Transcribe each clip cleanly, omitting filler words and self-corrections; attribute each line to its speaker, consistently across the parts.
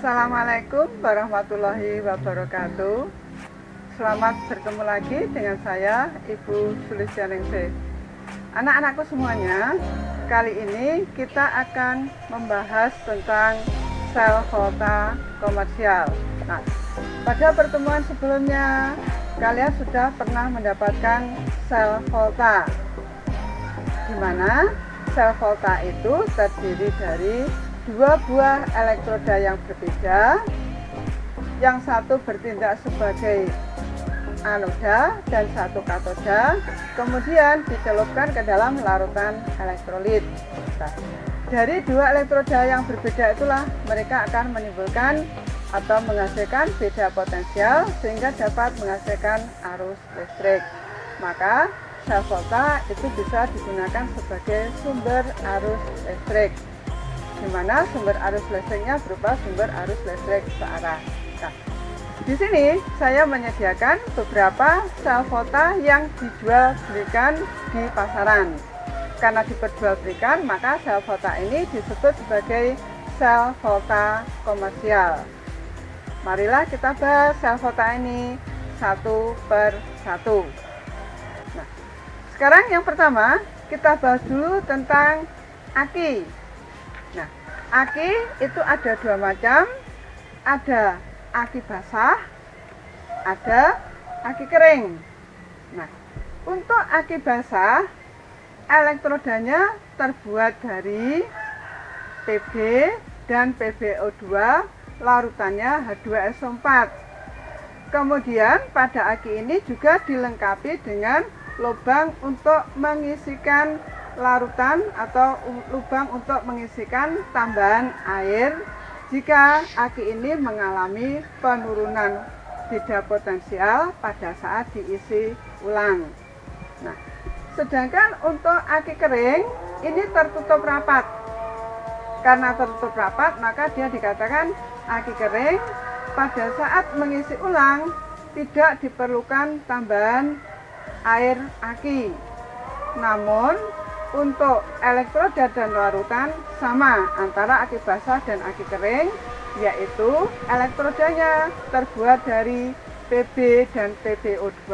Speaker 1: Assalamualaikum warahmatullahi wabarakatuh. Selamat bertemu lagi dengan saya, Ibu Sulistianingsih. Anak-anakku semuanya, kali ini kita akan membahas tentang sel volta komersial. Nah, pada pertemuan sebelumnya, kalian sudah pernah mendapatkan sel volta, di mana sel volta itu terdiri dari dua buah elektroda yang berbeda, yang satu bertindak sebagai anoda dan satu katoda, kemudian dicelupkan ke dalam larutan elektrolit. Nah, dari dua elektroda yang berbeda itulah mereka akan menimbulkan atau menghasilkan beda potensial sehingga dapat menghasilkan arus listrik. Maka sel volta itu bisa digunakan sebagai sumber arus listrik, di mana sumber arus listriknya berupa sumber arus listrik searah. Nah, di sini saya menyediakan beberapa sel volta yang dijual belikan di pasaran. Karena diperjualbelikan, maka sel volta ini disebut sebagai sel volta komersial. Marilah kita bahas sel volta ini satu per satu. Nah, sekarang yang pertama kita bahas dulu tentang aki. Nah, aki itu ada dua macam, ada aki basah, ada aki kering. Nah, untuk aki basah, elektrodanya terbuat dari Pb dan PbO2, larutannya H2SO4. Kemudian pada aki ini juga dilengkapi dengan lubang untuk mengisikan larutan atau lubang untuk mengisikan tambahan air jika aki ini mengalami penurunan beda potensial pada saat diisi ulang. Nah, sedangkan untuk aki kering ini tertutup rapat. Karena tertutup rapat, maka dia dikatakan aki kering. Pada saat mengisi ulang tidak diperlukan tambahan air aki. Namun untuk elektroda dan larutan sama antara aki basah dan aki kering, yaitu elektrodanya terbuat dari Pb dan PbO2,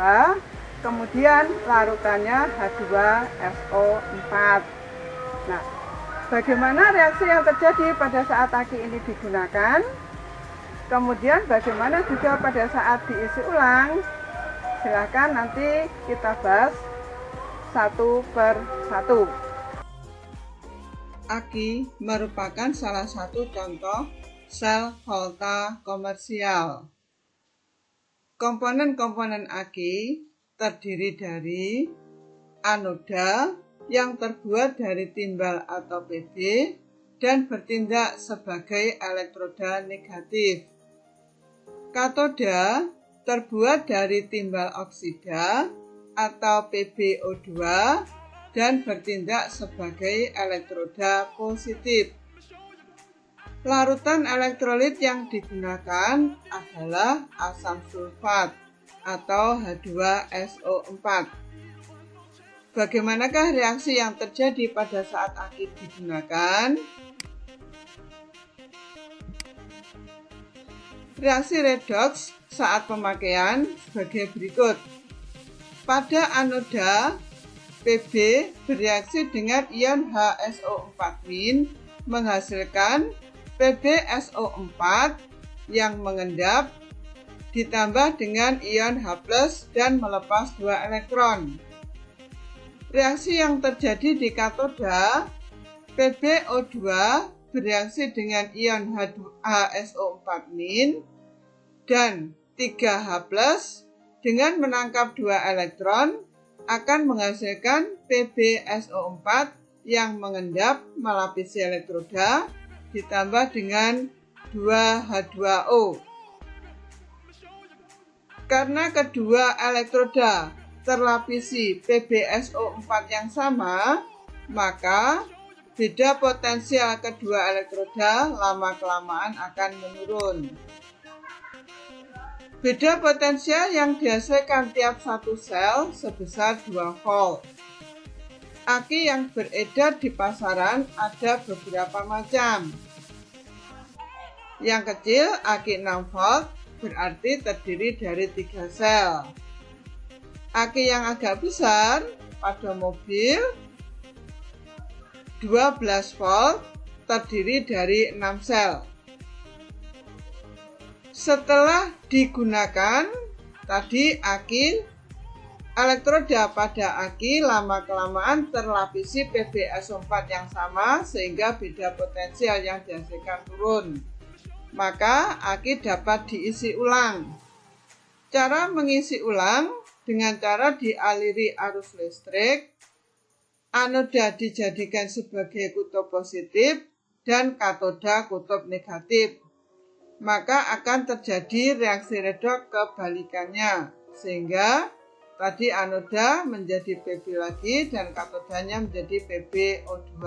Speaker 1: kemudian larutannya H2SO4. Nah, bagaimana reaksi yang terjadi pada saat aki ini digunakan? Kemudian bagaimana juga pada saat diisi ulang? Silahkan nanti kita bahas satu per satu. Aki merupakan salah satu contoh sel volta komersial. Komponen-komponen aki terdiri dari anoda yang terbuat dari timbal atau Pb dan bertindak sebagai elektroda negatif. Katoda terbuat dari timbal oksida atau PbO2 dan bertindak sebagai elektroda positif. Larutan elektrolit yang digunakan adalah asam sulfat atau H2SO4. Bagaimanakah reaksi yang terjadi pada saat aki digunakan? Reaksi redoks saat pemakaian sebagai berikut. Pada anoda, Pb bereaksi dengan ion HSO4- menghasilkan PbSO4 yang mengendap ditambah dengan ion H+ dan melepas 2 elektron. Reaksi yang terjadi di katoda, PbO2 bereaksi dengan ion HSO4- dan 3H+ dengan menangkap 2 elektron akan menghasilkan PbSO4 yang mengendap melapisi elektroda ditambah dengan 2H2O. Karena kedua elektroda terlapisi PbSO4 yang sama, maka beda potensial kedua elektroda lama-kelamaan akan menurun. Beda potensial yang dihasilkan tiap satu sel sebesar 2 volt. Aki yang beredar di pasaran ada beberapa macam. Yang kecil aki 6 volt berarti terdiri dari 3 sel. Aki yang agak besar pada mobil 12 volt terdiri dari 6 sel. Setelah digunakan tadi elektroda pada aki lama-kelamaan terlapisi PbSO4 yang sama sehingga beda potensial yang dihasilkan turun. Maka aki dapat diisi ulang. Cara mengisi ulang dengan cara dialiri arus listrik, anoda dijadikan sebagai kutub positif dan katoda kutub negatif. Maka akan terjadi reaksi redoks kebalikannya, sehingga tadi anoda menjadi Pb lagi dan katodanya menjadi PbO2.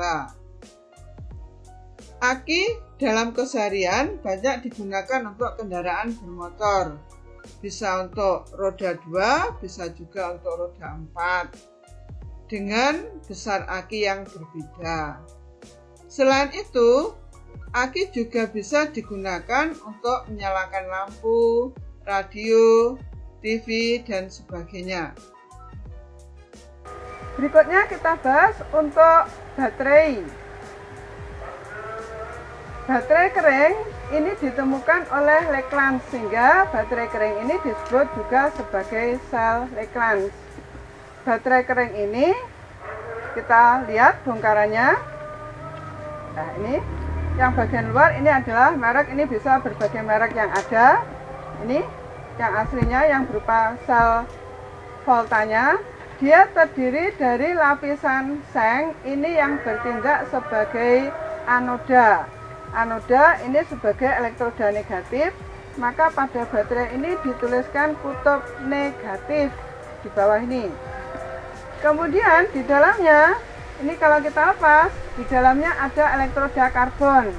Speaker 1: Aki dalam keseharian banyak digunakan untuk kendaraan bermotor. Bisa untuk roda 2, bisa juga untuk roda 4. Dengan besar aki yang berbeda. Selain itu, aki juga bisa digunakan untuk menyalakan lampu, radio, TV, dan sebagainya. Berikutnya kita bahas untuk baterai. Baterai kering ini ditemukan oleh Lagrange, sehingga baterai kering ini disebut juga sebagai sel Lagrange. Baterai kering ini kita lihat bongkarannya. Nah, ini yang bagian luar ini adalah merek, ini bisa berbagai merek yang ada. Ini yang aslinya yang berupa sel voltanya. Dia terdiri dari lapisan seng ini yang bertindak sebagai anoda. Anoda ini sebagai elektroda negatif, maka pada baterai ini dituliskan kutub negatif di bawah ini. Kemudian di dalamnya, ini kalau kita lepas, di dalamnya ada elektroda karbon.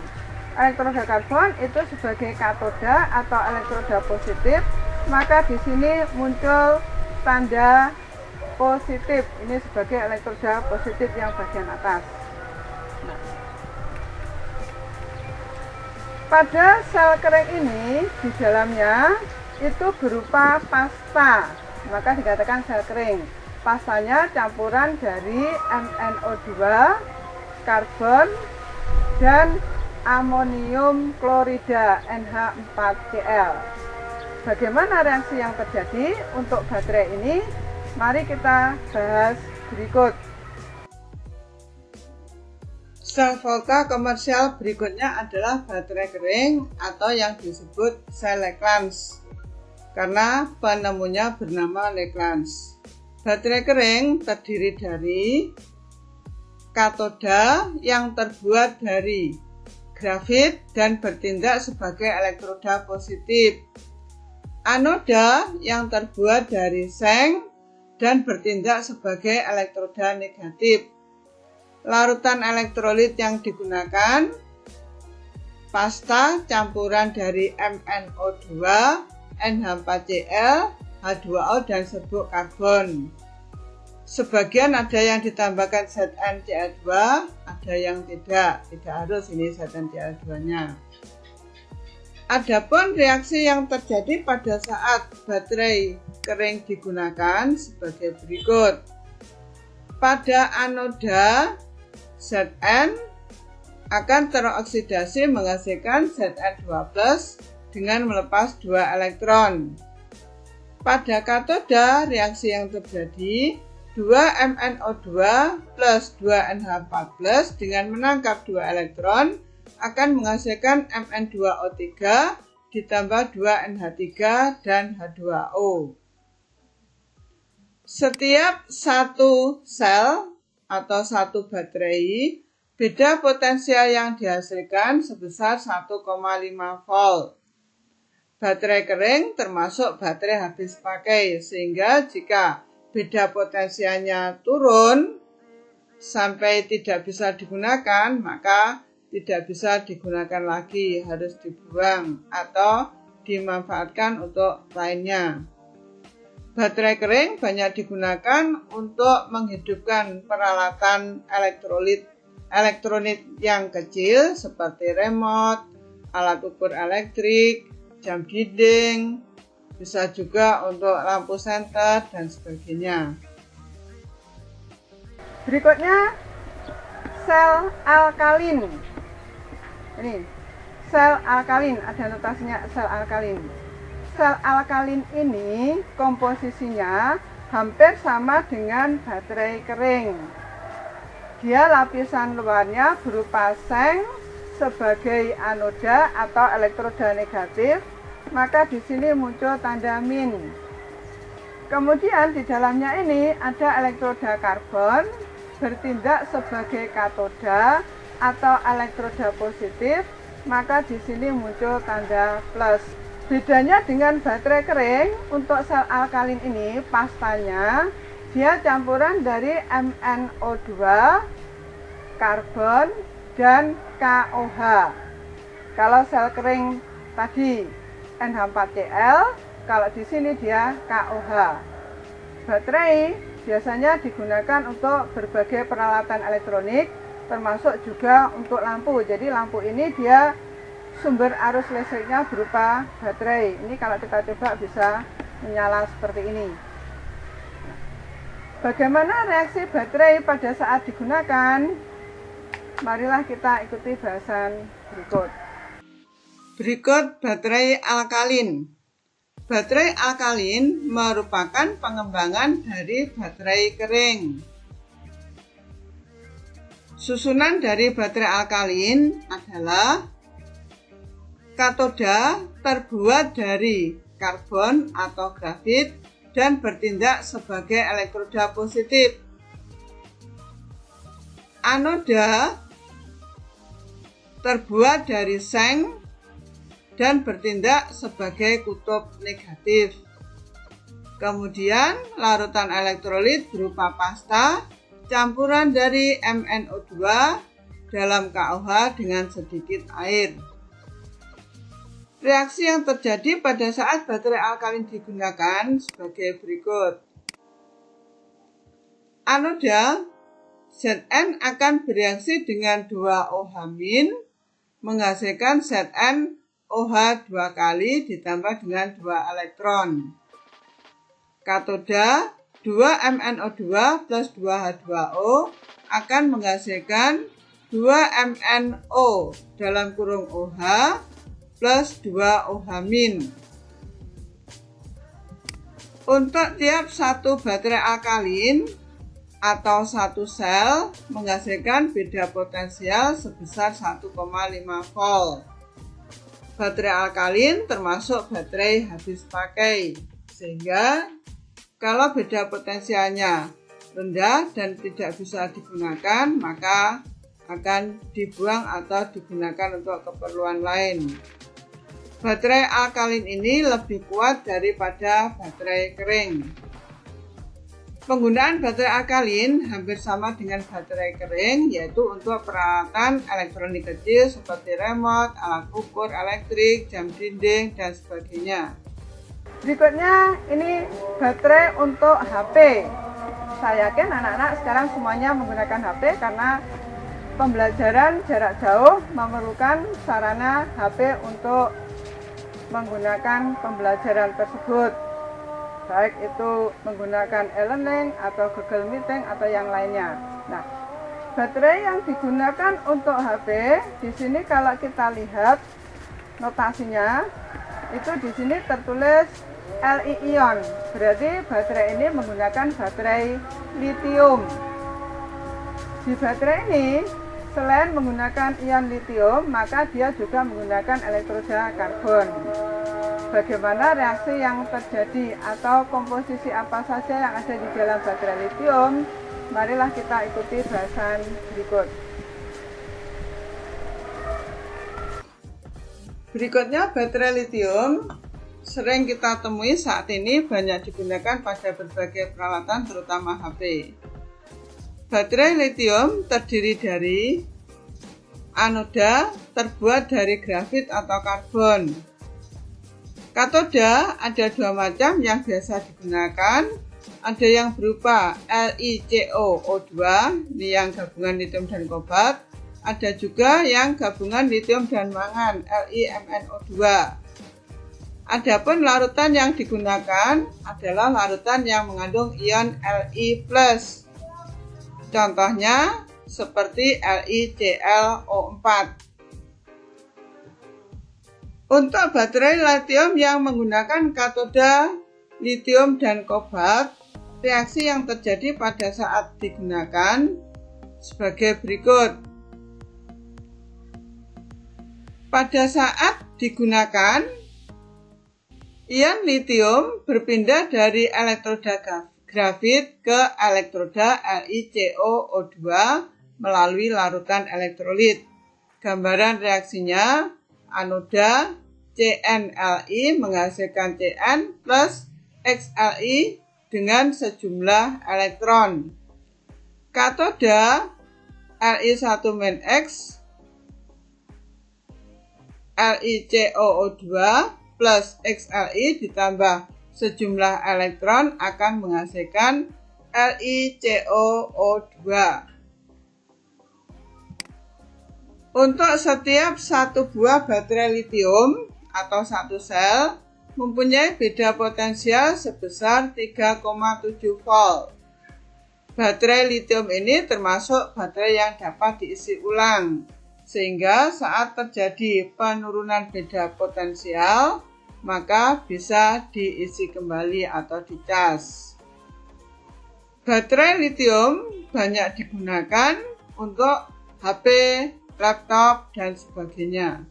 Speaker 1: Elektroda karbon itu sebagai katoda atau elektroda positif, maka di sini muncul tanda positif. Ini sebagai elektroda positif yang bagian atas. Pada sel kering ini, di dalamnya itu berupa pasta, maka dikatakan sel kering. Pastanya campuran dari MnO2, karbon, dan amonium klorida NH4Cl. Bagaimana reaksi yang terjadi untuk baterai ini? Mari kita bahas berikut. Sel volta komersial berikutnya adalah baterai kering atau yang disebut sel Lagrange, karena penemunya bernama Lagrange. Baterai kering terdiri dari katoda yang terbuat dari grafit dan bertindak sebagai elektroda positif, anoda yang terbuat dari seng dan bertindak sebagai elektroda negatif. Larutan elektrolit yang digunakan, pasta campuran dari MnO2, NH4Cl, H2O, dan serbuk karbon. Sebagian ada yang ditambahkan ZnCl2, ada yang tidak harus ini ZnCl2-nya. Adapun reaksi yang terjadi pada saat baterai kering digunakan sebagai berikut. Pada anoda, Zn akan teroksidasi menghasilkan Zn2+ dengan melepas 2 elektron. Pada katoda, reaksi yang terjadi 2MnO2 plus 2NH4+ dengan menangkap 2 elektron akan menghasilkan Mn2O3 ditambah 2NH3 dan H2O. Setiap satu sel atau satu baterai, beda potensial yang dihasilkan sebesar 1,5 volt. Baterai kering termasuk baterai habis pakai, sehingga jika beda potensialnya turun sampai tidak bisa digunakan, maka tidak bisa digunakan lagi, harus dibuang atau dimanfaatkan untuk lainnya. Baterai kering banyak digunakan untuk menghidupkan peralatan elektronik yang kecil seperti remote, alat ukur elektrik, jam dinding, bisa juga untuk lampu senter dan sebagainya. Berikutnya sel alkalin. Ini sel alkalin, ada notasinya sel alkalin. Sel alkalin ini komposisinya hampir sama dengan baterai kering. Dia lapisan luarnya berupa seng sebagai anoda atau elektroda negatif, maka di sini muncul tanda min. Kemudian di dalamnya ini ada elektroda karbon bertindak sebagai katoda atau elektroda positif, maka di sini muncul tanda plus. Bedanya dengan baterai kering, untuk sel alkalin ini pastanya dia campuran dari MnO2, karbon, dan KOH. Kalau sel kering tadi NH4Cl, kalau di sini dia KOH. Baterai biasanya digunakan untuk berbagai peralatan elektronik, termasuk juga untuk lampu. Jadi lampu ini dia sumber arus listriknya berupa baterai. Ini kalau kita coba bisa menyala seperti ini. Bagaimana reaksi baterai pada saat digunakan? Marilah kita ikuti bahasan berikut. Berikut baterai alkalin. Baterai alkalin merupakan pengembangan dari baterai kering. Susunan dari baterai alkalin adalah katoda terbuat dari karbon atau grafit dan bertindak sebagai elektroda positif. Anoda terbuat dari seng dan bertindak sebagai kutub negatif. Kemudian larutan elektrolit berupa pasta campuran dari MnO2 dalam KOH dengan sedikit air. Reaksi yang terjadi pada saat baterai alkalin digunakan sebagai berikut. Anoda Zn akan bereaksi dengan 2OH- menghasilkan ZnOH 2 kali ditambah dengan 2 elektron. Katoda 2MnO2 plus 2H2O akan menghasilkan 2MnO dalam kurung OH plus 2OH-. Untuk tiap satu baterai alkalin atau satu sel menghasilkan beda potensial sebesar 1,5 volt. Baterai alkalin termasuk baterai habis pakai, sehingga kalau beda potensialnya rendah dan tidak bisa digunakan, maka akan dibuang atau digunakan untuk keperluan lain. Baterai alkalin ini lebih kuat daripada baterai kering. Penggunaan baterai alkalin hampir sama dengan baterai kering, yaitu untuk peralatan elektronik kecil seperti remote, alat ukur elektrik, jam dinding, dan sebagainya. Berikutnya ini baterai untuk HP. Saya yakin anak-anak sekarang semuanya menggunakan HP karena pembelajaran jarak jauh memerlukan sarana HP untuk menggunakan pembelajaran tersebut, baik itu menggunakan e-learning atau Google Meeting atau yang lainnya. Nah, baterai yang digunakan untuk HP di sini kalau kita lihat notasinya itu di sini tertulis Li-ion, berarti baterai ini menggunakan baterai litium. Di baterai ini selain menggunakan ion litium, maka dia juga menggunakan elektroda karbon. Bagaimana reaksi yang terjadi atau komposisi apa saja yang ada di dalam baterai litium? Marilah kita ikuti bahasan berikut. Berikutnya baterai litium sering kita temui saat ini banyak digunakan pada berbagai peralatan terutama HP. Baterai litium terdiri dari anoda terbuat dari grafit atau karbon. Katoda ada dua macam yang biasa digunakan. Ada yang berupa LiCoO2, ini yang gabungan litium dan kobalt, Ada juga yang gabungan litium dan mangan, LiMnO2. Adapun larutan yang digunakan adalah larutan yang mengandung ion Li+. Contohnya seperti LiClO4. Untuk baterai litium yang menggunakan katoda litium dan kobalt, reaksi yang terjadi pada saat digunakan sebagai berikut. Pada saat digunakan, ion litium berpindah dari elektroda grafit ke elektroda LiClO2 melalui larutan elektrolit. Gambaran reaksinya, anoda CnLi menghasilkan Cn plus Xli dengan sejumlah elektron. Katoda Li1-X LiClO2 plus Xli ditambah sejumlah elektron akan menghasilkan LiClO2. Untuk setiap satu buah baterai litium atau satu sel mempunyai beda potensial sebesar 3,7 volt. Baterai litium ini termasuk baterai yang dapat diisi ulang, sehingga saat terjadi penurunan beda potensial, maka bisa diisi kembali atau dicas. Baterai litium banyak digunakan untuk HP, laptop, dan sebagainya.